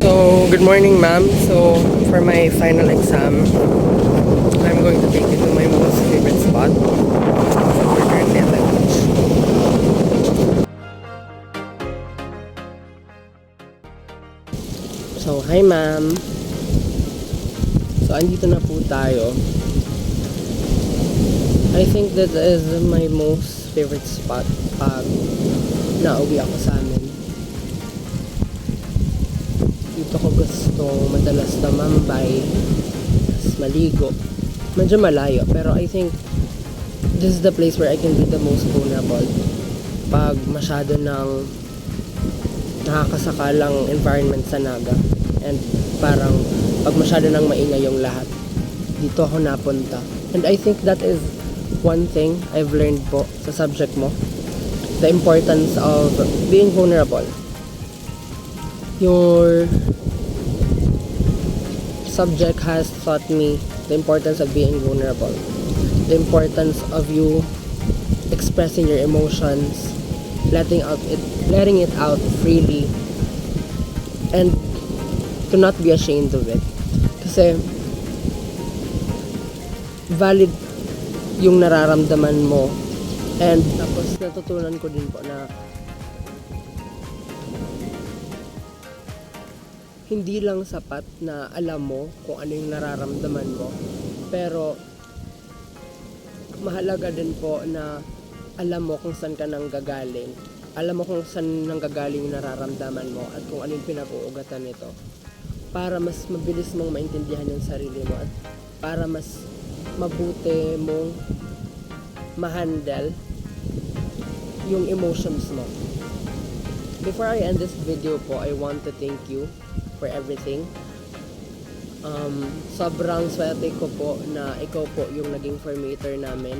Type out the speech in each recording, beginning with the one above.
So, good morning, ma'am. So, for my final exam, I'm going to take you to my most favorite spot. We're currently at the beach. So, hi, ma'am. So, andito na po tayo. I think that is my most favorite spot pag nauwi ako sa amin. Dito ko gusto madalas tumambay, maligo. Medyo malayo, pero I think this is the place where I can be the most vulnerable. Pag masyado ng nakakasakalang environment sa Naga, and parang pag masyado ng maingay yung lahat, dito ako napunta. And I think that is one thing I've learned po sa subject mo, the importance of being vulnerable. Your subject has taught me the importance of being vulnerable, the importance of you expressing your emotions, letting it out freely, and to not be ashamed of it. Kasi valid yung nararamdaman mo. And tapos natutunan ko din po na hindi lang sapat na alam mo kung ano yung nararamdaman mo, pero mahalaga din po na alam mo kung saan ka nanggagaling. Alam mo kung saan nanggagaling yung nararamdaman mo at kung ano yung pinag-uugatan nito, para mas mabilis mong maintindihan yung sarili mo at para mas mabuti mong ma-handle yung emotions mo. Before I end this video po, I want to thank you for everything. Sobrang swerte ko po na ikaw po yung naging formator namin.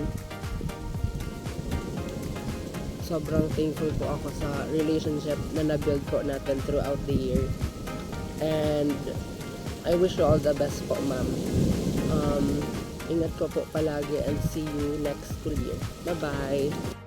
Sobrang thankful po ako sa relationship na na-build po natin throughout the year. And I wish you all the best po, ma'am. Ingat ko po palagi and see you next school year. Bye-bye!